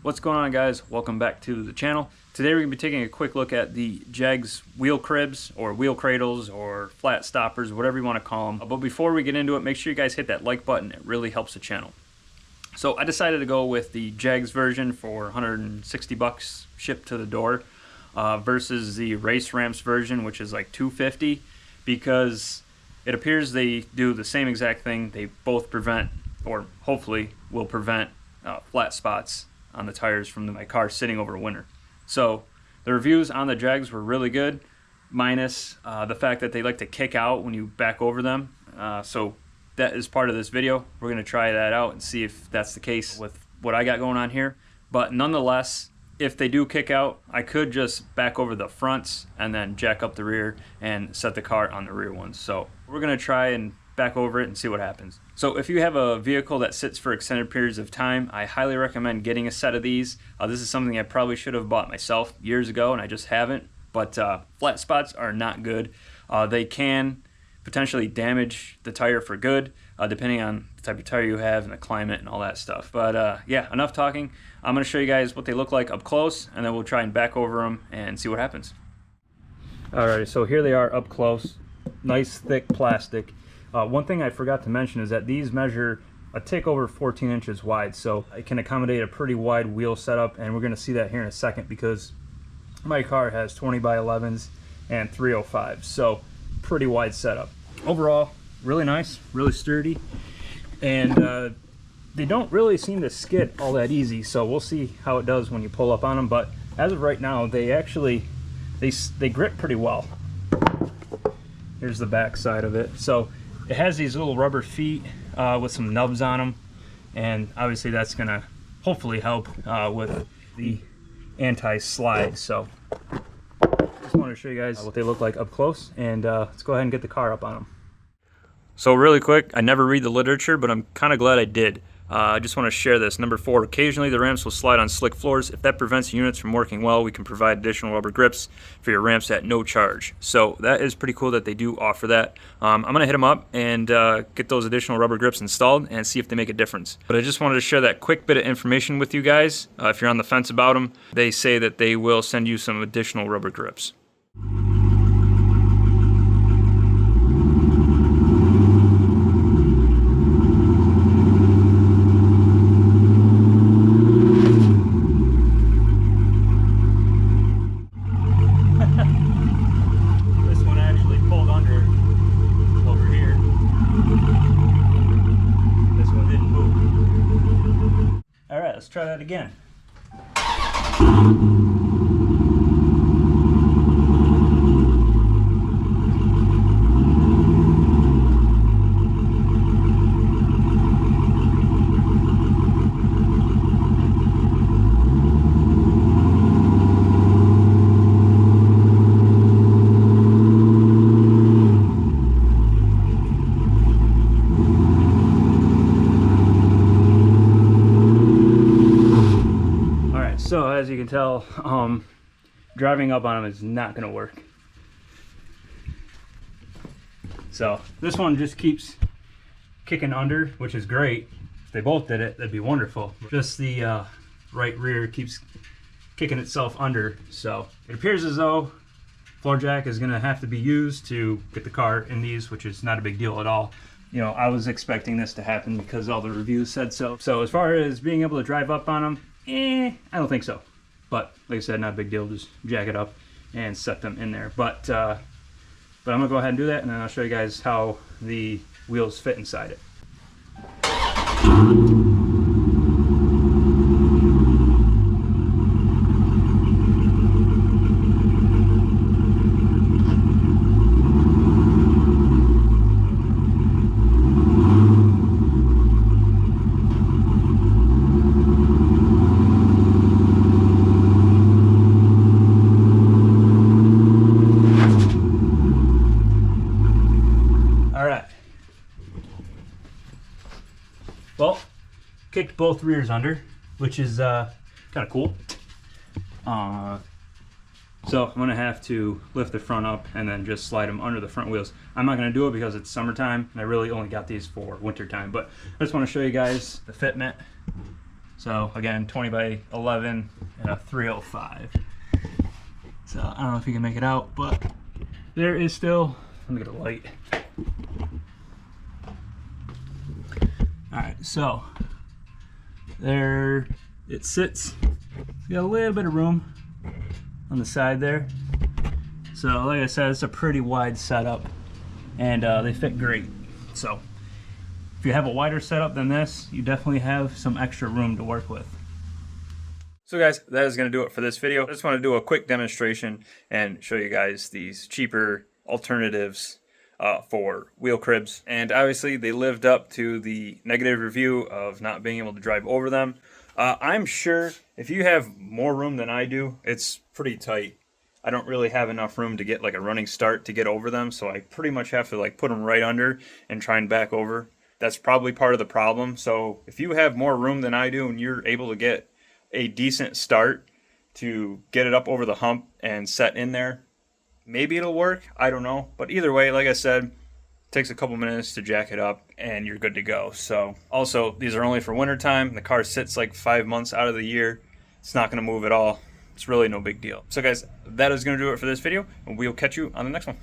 What's going on, guys? Welcome back to the channel. Today we're going to be taking a quick look at the Jegs wheel cribs or wheel cradles or flat stoppers, whatever you want to call them. But before we get into it, make sure you guys hit that like button. It really helps the channel. So I decided to go with the Jegs version for 160 bucks shipped to the door versus the Race Ramps version, which is like 250, because it appears they do the same exact thing. They both prevent, or hopefully will prevent, flat spots on the tires from my car sitting over winter. So the reviews on the Jegs were really good, minus the fact that they like to kick out when you back over them. So that is part of this video. We're going to try that out and see if that's the case with what I got going on here. But nonetheless, if they do kick out, I could just back over the fronts and then jack up the rear and set the car on the rear ones. So we're going to try and back over it and see what happens. So if you have a vehicle that sits for extended periods of time, I highly recommend getting a set of these. This is something I probably should have bought myself years ago and I just haven't. But flat spots are not good. They can potentially damage the tire for good, depending on the type of tire you have and the climate and all that stuff. But yeah, enough talking. I'm going to show you guys what they look like up close, and then we'll try and back over them and see what happens. Alright, so here they are up close. Nice thick plastic. One thing I forgot to mention is that these measure a tick over 14 inches wide, so it can accommodate a pretty wide wheel setup, and we're going to see that here in a second because my car has 20 by 11s and 305s, so pretty wide setup. Overall, really nice, really sturdy, and they don't really seem to skid all that easy, so we'll see how it does when you pull up on them. But as of right now, they actually they grip pretty well. Here's the back side of it. So it has these little rubber feet with some nubs on them, and obviously that's gonna hopefully help with the anti-slide. So just wanted to show you guys what they look like up close, and let's go ahead and get the car up on them. So really quick, I never read the literature, but I'm kind of glad I did. I just want to share this. Number 4, occasionally the ramps will slide on slick floors. If that prevents units from working well, we can provide additional rubber grips for your ramps at no charge. So that is pretty cool that they do offer that. I'm going to hit them up and get those additional rubber grips installed and see if they make a difference. But I just wanted to share that quick bit of information with you guys. If you're on the fence about them, they say that they will send you some additional rubber grips. Let's try that again. So as you can tell, driving up on them is not going to work. So this one just keeps kicking under, which is great. If they both did it, that'd be wonderful. Just the right rear keeps kicking itself under. So it appears as though floor jack is going to have to be used to get the car in these, which is not a big deal at all. You know, I was expecting this to happen because all the reviews said so. So as far as being able to drive up on them, I don't think so. But like I said, not a big deal. Just jack it up and set them in there. But I'm gonna go ahead and do that, and then I'll show you guys how the wheels fit inside it. Well, kicked both rears under, which is kind of cool. So I'm gonna have to lift the front up and then just slide them under the front wheels. I'm not gonna do it because it's summertime and I really only got these for winter time, but I just want to show you guys the fitment. So again, 20 by 11 and a 305. So I don't know if you can make it out, but there is still, let me get a light. Alright, so there it sits. It's got a little bit of room on the side there. So like I said, it's a pretty wide setup, and they fit great. So if you have a wider setup than this, you definitely have some extra room to work with. So guys, that is going to do it for this video. I just want to do a quick demonstration and show you guys these cheaper alternatives for wheel cribs. And obviously they lived up to the negative review of not being able to drive over them. I'm sure if you have more room than I do, it's pretty tight. I don't really have enough room to get like a running start to get over them, so I pretty much have to like put them right under and try and back over. That's probably part of the problem. So if you have more room than I do and you're able to get a decent start to get it up over the hump and set in there, maybe it'll work. I don't know. But either way, like I said, it takes a couple minutes to jack it up and you're good to go. So also, these are only for winter time. The car sits like 5 months out of the year. It's not going to move at all. It's really no big deal. So guys, that is going to do it for this video, and we'll catch you on the next one.